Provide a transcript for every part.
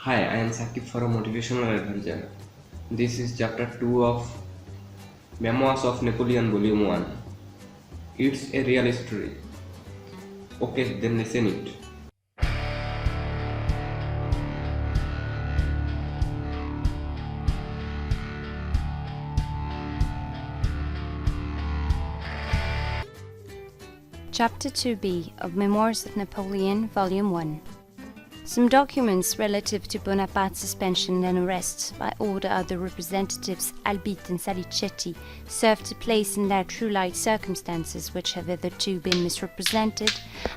Hi, I am Sakib for a motivational adventure. This is chapter 2 of Memoirs of Napoleon, volume 1. It's a real story. Okay, then listen it. Chapter 2b of Memoirs of Napoleon, Volume 1. Some documents relative to Bonaparte's suspension and arrest by order of the representatives Albite and Salicetti serve to place in their true light circumstances which have hitherto been misrepresented.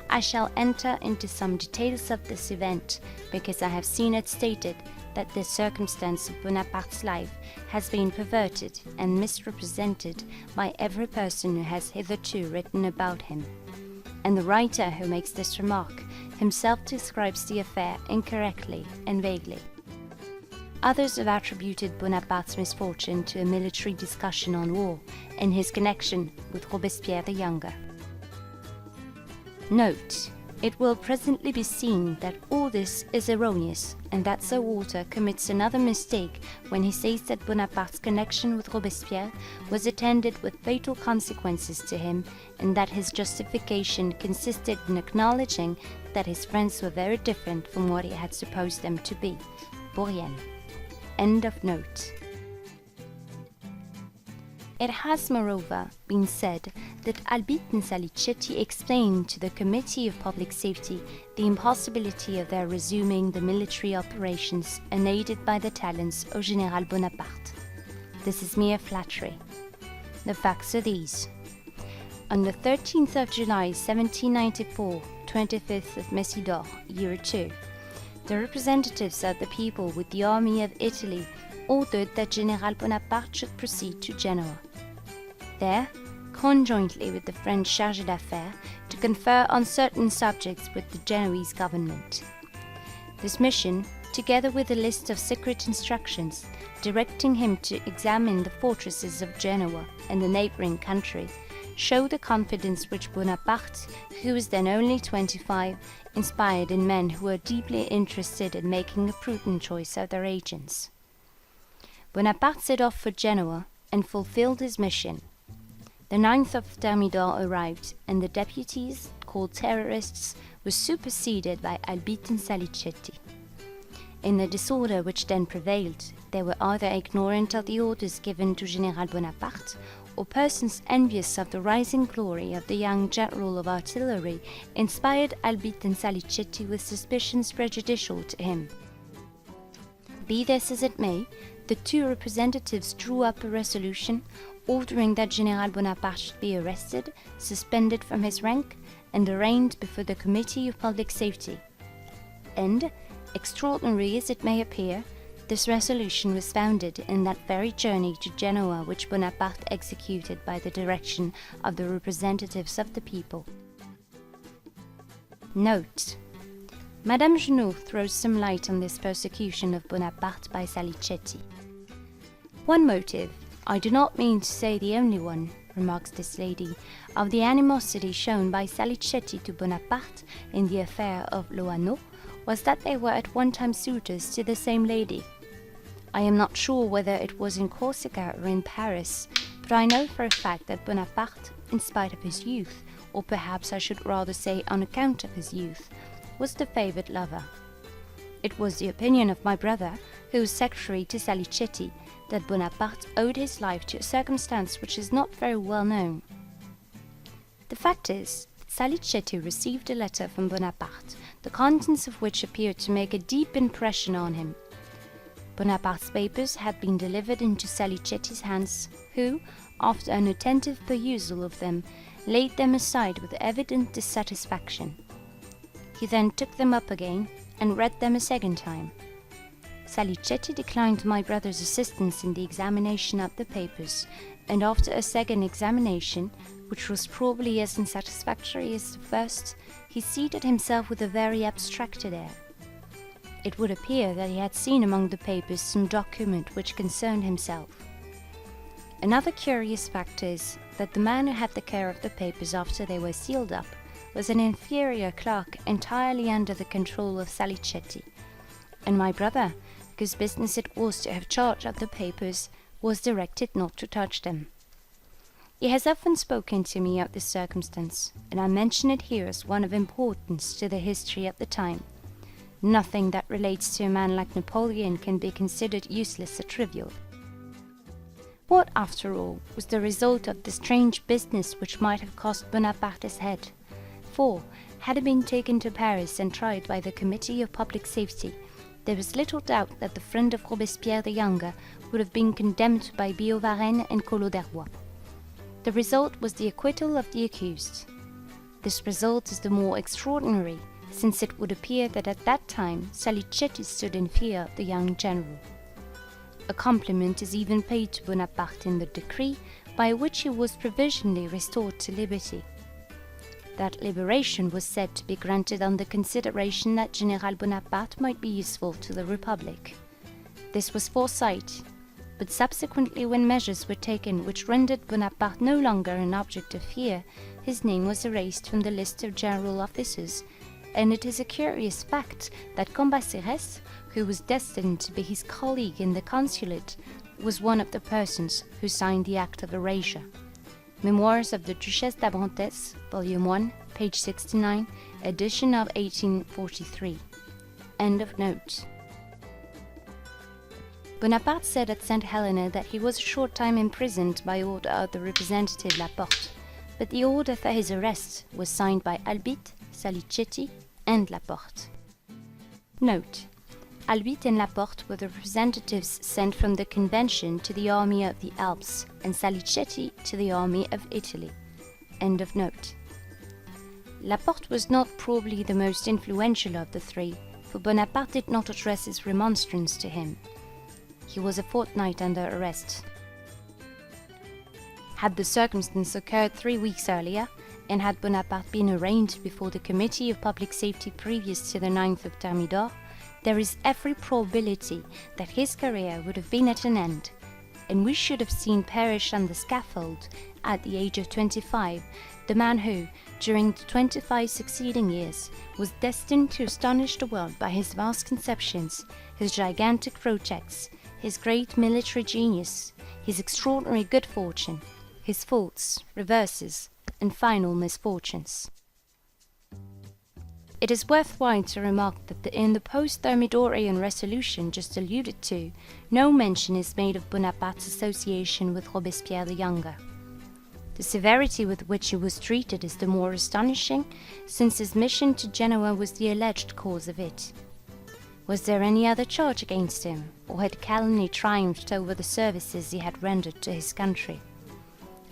I shall enter into some details of this event, because I have seen it stated that this circumstance of Bonaparte's life has been perverted and misrepresented by every person who has hitherto written about him. And the writer who makes this remark himself describes the affair incorrectly and vaguely. Others have attributed Bonaparte's misfortune to a military discussion on war and his connection with Robespierre the Younger. Note: it will presently be seen that all this is erroneous, and that Sir Walter commits another mistake when he says that Bonaparte's connection with Robespierre was attended with fatal consequences to him, and that his justification consisted in acknowledging that his friends were very different from what he had supposed them to be. Brienne. End of note. It has, moreover, been said that Albite and Salicetti explained to the Committee of Public Safety the impossibility of their resuming the military operations unaided by the talents of General Bonaparte. This is mere flattery. The facts are these. On the 13th of July 1794, 25th of Messidor, year 2, the representatives of the people with the army of Italy ordered that General Bonaparte should proceed to Genoa. There, conjointly with the French chargé d'affaires, to confer on certain subjects with the Genoese government. This mission, together with a list of secret instructions directing him to examine the fortresses of Genoa and the neighboring country, show the confidence which Bonaparte, who was then only 25, inspired in men who were deeply interested in making a prudent choice of their agents. Bonaparte set off for Genoa and fulfilled his mission. The 9th of Thermidor arrived, and the deputies, called terrorists, were superseded by Albite and Salicetti. In the disorder which then prevailed, they were either ignorant of the orders given to General Bonaparte, or persons envious of the rising glory of the young general of artillery inspired Albite and Salicetti with suspicions prejudicial to him. Be this as it may, the two representatives drew up a resolution ordering that General Bonaparte should be arrested, suspended from his rank, and arraigned before the Committee of Public Safety. And, extraordinary as it may appear, this resolution was founded in that very journey to Genoa which Bonaparte executed by the direction of the representatives of the people. Note: Madame Junot throws some light on this persecution of Bonaparte by Salicetti. One motive, I do not mean to say the only one, remarks this lady, of the animosity shown by Salicetti to Bonaparte in the affair of Loano was that they were at one time suitors to the same lady. I am not sure whether it was in Corsica or in Paris, but I know for a fact that Bonaparte, in spite of his youth, or perhaps I should rather say on account of his youth, was the favoured lover. It was the opinion of my brother, who was secretary to Salicetti, that Bonaparte owed his life to a circumstance which is not very well known. The fact is, Salicetti received a letter from Bonaparte, the contents of which appeared to make a deep impression on him. Bonaparte's papers had been delivered into Salicetti's hands, who, after an attentive perusal of them, laid them aside with evident dissatisfaction. He then took them up again and read them a second time. Salicetti declined my brother's assistance in the examination of the papers, and after a second examination, which was probably as unsatisfactory as the first, he seated himself with a very abstracted air. It would appear that he had seen among the papers some document which concerned himself. Another curious fact is that the man who had the care of the papers after they were sealed up was an inferior clerk entirely under the control of Salicetti, and my brother, whose business it was to have charge of the papers, was directed not to touch them. He has often spoken to me of this circumstance, and I mention it here as one of importance to the history of the time. Nothing that relates to a man like Napoleon can be considered useless or trivial. What, after all, was the result of the strange business which might have cost Bonaparte his head? For, had he been taken to Paris and tried by the Committee of Public Safety, there is little doubt that the friend of Robespierre the Younger would have been condemned by Billaud-Varenne and Collot d'Herbois. The result was the acquittal of the accused. This result is the more extraordinary, since it would appear that at that time Salicetti stood in fear of the young general. A compliment is even paid to Bonaparte in the decree by which he was provisionally restored to liberty. That liberation was said to be granted on the consideration that General Bonaparte might be useful to the Republic. This was foresight, but subsequently, when measures were taken which rendered Bonaparte no longer an object of fear, his name was erased from the list of general officers, and it is a curious fact that Cambacérès, who was destined to be his colleague in the consulate, was one of the persons who signed the act of erasure. Memoirs of the Duchesse d'Abrantes, Volume 1, page 69, edition of 1843. End of note. Bonaparte said at St. Helena that he was a short time imprisoned by order of the representative Laporte, but the order for his arrest was signed by Albitte, Salicetti, and Laporte. Note: Albitte and Laporte were the representatives sent from the Convention to the army of the Alps, and Salicetti to the army of Italy. End of note. Laporte was not probably the most influential of the three, for Bonaparte did not address his remonstrance to him. He was a fortnight under arrest. Had the circumstance occurred 3 weeks earlier, and had Bonaparte been arraigned before the Committee of Public Safety previous to the 9th of Thermidor, there is every probability that his career would have been at an end, and we should have seen perish on the scaffold, at the age of 25, the man who, during the 25 succeeding years, was destined to astonish the world by his vast conceptions, his gigantic projects, his great military genius, his extraordinary good fortune, his faults, reverses, and final misfortunes. It is worthwhile to remark that in the post-Thermidorian resolution just alluded to, no mention is made of Bonaparte's association with Robespierre the Younger. The severity with which he was treated is the more astonishing, since his mission to Genoa was the alleged cause of it. Was there any other charge against him, or had calumny triumphed over the services he had rendered to his country?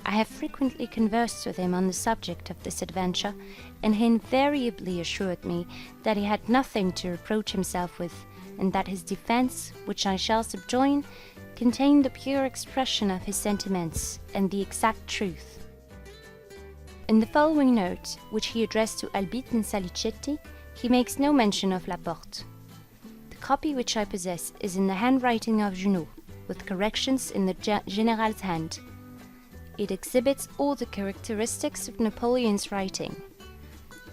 I have frequently conversed with him on the subject of this adventure, and he invariably assured me that he had nothing to reproach himself with, and that his defense, which I shall subjoin, contained the pure expression of his sentiments and the exact truth. In the following note, which he addressed to Albitte and Salicetti, he makes no mention of Laporte. The copy which I possess is in the handwriting of Junot, with corrections in the General's hand. It exhibits all the characteristics of Napoleon's writing: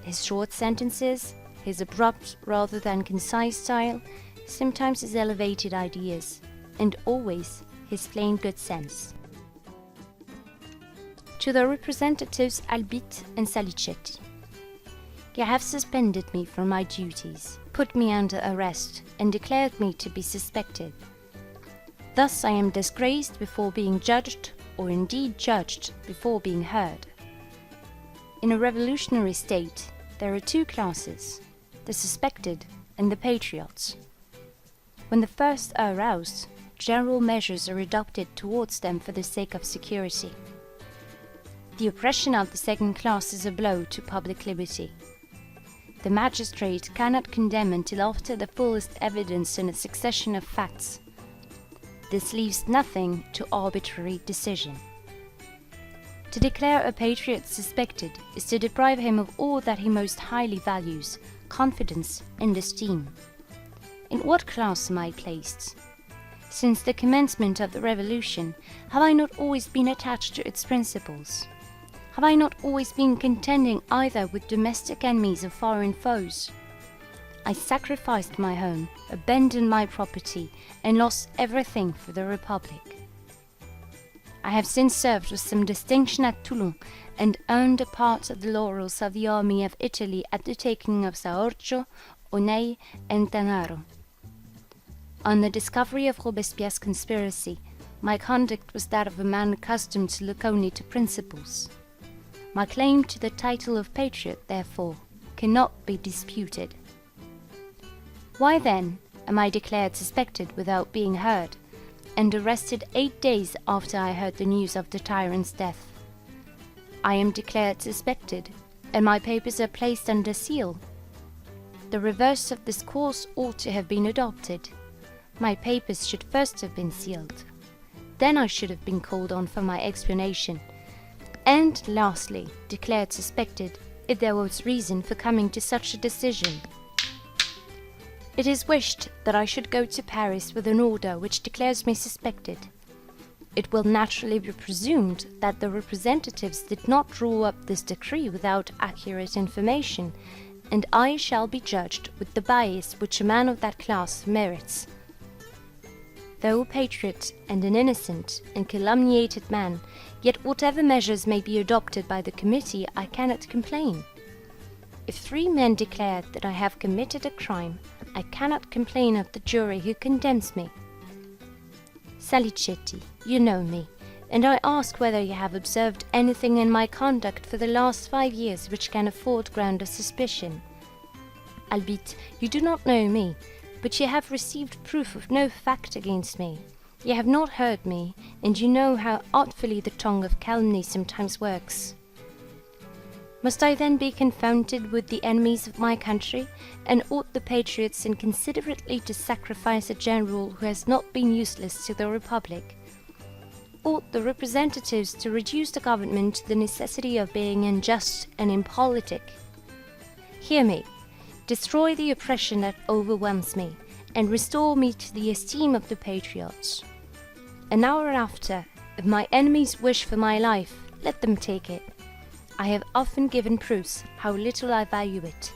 his short sentences, his abrupt rather than concise style, sometimes his elevated ideas, and always his plain good sense. To the representatives Albitte and Salicetti: you have suspended me from my duties, put me under arrest, and declared me to be suspected. Thus I am disgraced before being judged, or indeed judged before being heard. In a revolutionary state, there are two classes, the suspected and the patriots. When the first are aroused, general measures are adopted towards them for the sake of security. The oppression of the second class is a blow to public liberty. The magistrate cannot condemn until after the fullest evidence and a succession of facts. This leaves nothing to arbitrary decision. To declare a patriot suspected is to deprive him of all that he most highly values, confidence and esteem. In what class am I placed? Since the commencement of the revolution, have I not always been attached to its principles? Have I not always been contending either with domestic enemies or foreign foes? I sacrificed my home, abandoned my property, and lost everything for the Republic. I have since served with some distinction at Toulon and earned a part of the laurels of the army of Italy at the taking of Saorgio, Onei, and Tanaro. On the discovery of Robespierre's conspiracy, my conduct was that of a man accustomed to look only to principles. My claim to the title of patriot, therefore, cannot be disputed. Why, then, am I declared suspected without being heard, and arrested 8 days after I heard the news of the tyrant's death? I am declared suspected, and my papers are placed under seal. The reverse of this course ought to have been adopted. My papers should first have been sealed. Then I should have been called on for my explanation, and, lastly, declared suspected if there was reason for coming to such a decision. It is wished that I should go to Paris with an order which declares me suspected. It will naturally be presumed that the representatives did not draw up this decree without accurate information, and I shall be judged with the bias which a man of that class merits. Though a patriot and an innocent and calumniated man, yet whatever measures may be adopted by the committee, I cannot complain. If 3 men declare that I have committed a crime, I cannot complain of the jury who condemns me. Salicetti, you know me, and I ask whether you have observed anything in my conduct for the last 5 years which can afford ground of suspicion. Albeit you do not know me, but you have received proof of no fact against me. You have not heard me, and you know how artfully the tongue of calumny sometimes works. Must I then be confounded with the enemies of my country, and ought the patriots inconsiderately to sacrifice a general who has not been useless to the Republic? Ought the representatives to reduce the government to the necessity of being unjust and impolitic? Hear me, destroy the oppression that overwhelms me, and restore me to the esteem of the patriots. An hour after, if my enemies wish for my life, let them take it. I have often given proofs how little I value it.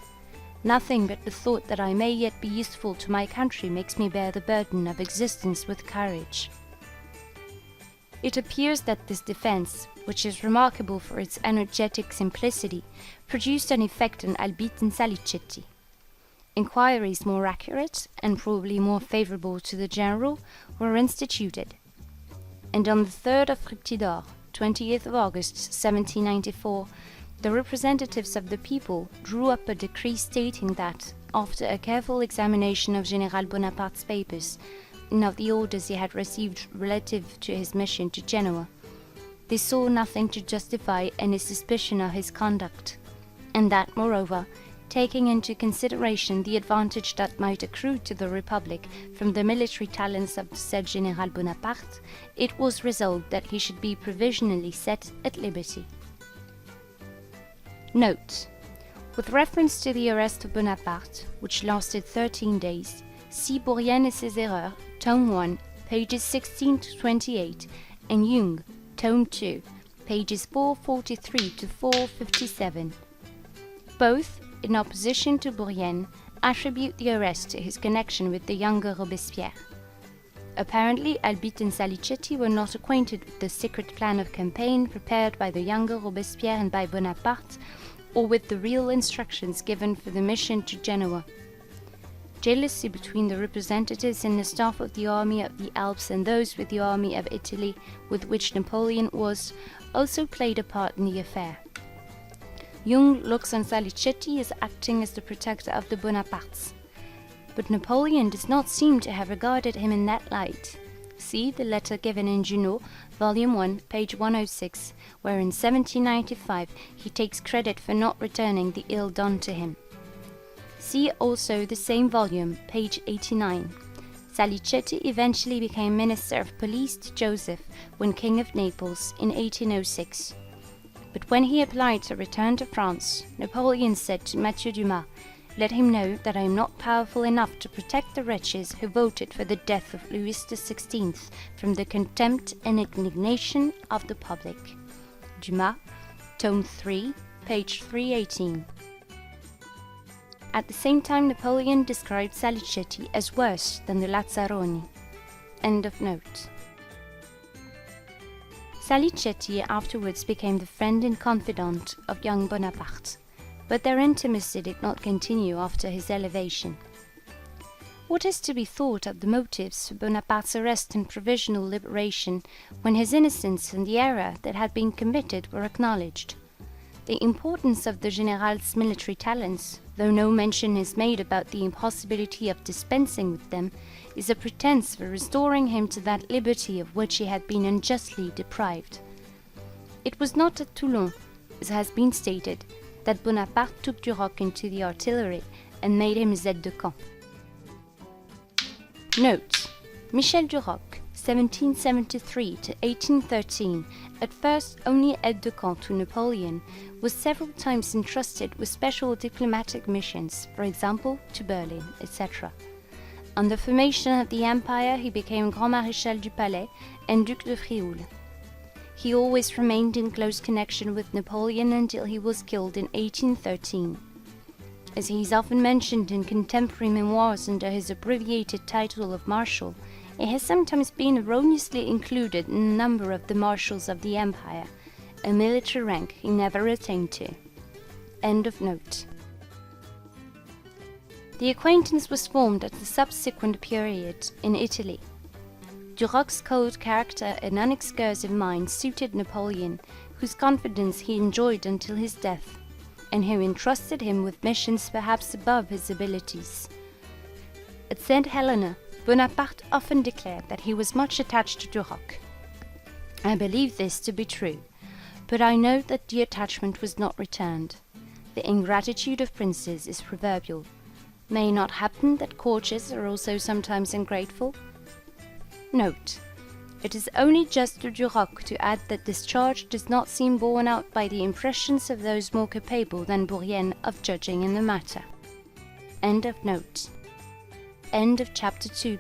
Nothing but the thought that I may yet be useful to my country makes me bear the burden of existence with courage. It appears that this defense, which is remarkable for its energetic simplicity, produced an effect on Albite and Salicetti. Inquiries more accurate, and probably more favorable to the general, were instituted. And on the 3rd of Fructidor, 20th of August, 1794, the representatives of the people drew up a decree stating that, after a careful examination of General Bonaparte's papers and of the orders he had received relative to his mission to Genoa, they saw nothing to justify any suspicion of his conduct, and that, moreover, taking into consideration the advantage that might accrue to the Republic from the military talents of the said General Bonaparte, it was resolved that he should be provisionally set at liberty. Note: with reference to the arrest of Bonaparte, which lasted 13 days, see Brienne et ses erreurs, Tome 1, pages 16 to 28, and Jung, Tome 2, pages 443 to 457. Both, in opposition to Brienne, attribute the arrest to his connection with the younger Robespierre. Apparently, Albite and Salicetti were not acquainted with the secret plan of campaign prepared by the younger Robespierre and by Bonaparte, or with the real instructions given for the mission to Genoa. Jealousy between the representatives in the staff of the army of the Alps and those with the army of Italy, with which Napoleon was, also played a part in the affair. Jung looks on Salicetti as acting as the protector of the Bonapartes. But Napoleon does not seem to have regarded him in that light. See the letter given in Junot, Volume 1, page 106, where in 1795 he takes credit for not returning the ill done to him. See also the same volume, page 89. Salicetti eventually became Minister of Police to Joseph when King of Naples in 1806. But when he applied to return to France, Napoleon said to Mathieu Dumas, "Let him know that I am not powerful enough to protect the wretches who voted for the death of Louis XVI from the contempt and indignation of the public." Dumas, Tome 3, page 318. At the same time, Napoleon described Salicetti as worse than the Lazzaroni. End of note. Salicetti afterwards became the friend and confidant of young Bonaparte, but their intimacy did not continue after his elevation. What is to be thought of the motives for Bonaparte's arrest and provisional liberation when his innocence and the error that had been committed were acknowledged? The importance of the General's military talents, though no mention is made about the impossibility of dispensing with them, is a pretense for restoring him to that liberty of which he had been unjustly deprived. It was not at Toulon, as has been stated, that Bonaparte took Duroc into the artillery and made him his aide-de-camp. Note: Michel Duroc, 1773 to 1813, at first only aide-de-camp to Napoleon, was several times entrusted with special diplomatic missions, for example, to Berlin, etc. On the formation of the Empire, he became Grand Maréchal du Palais and Duc de Frioul. He always remained in close connection with Napoleon until he was killed in 1813. As he is often mentioned in contemporary memoirs under his abbreviated title of Marshal, it has sometimes been erroneously included in a number of the Marshals of the Empire, a military rank he never attained to. End of note. The acquaintance was formed at the subsequent period in Italy. Duroc's cold character and unexcursive mind suited Napoleon, whose confidence he enjoyed until his death, and who entrusted him with missions perhaps above his abilities. At St. Helena, Bonaparte often declared that he was much attached to Duroc. I believe this to be true, but I note that the attachment was not returned. The ingratitude of princes is proverbial. May it not happen that courtiers are also sometimes ungrateful? Note: it is only just to Duroc to add that this charge does not seem borne out by the impressions of those more capable than Brienne of judging in the matter. End of note. End of chapter 2.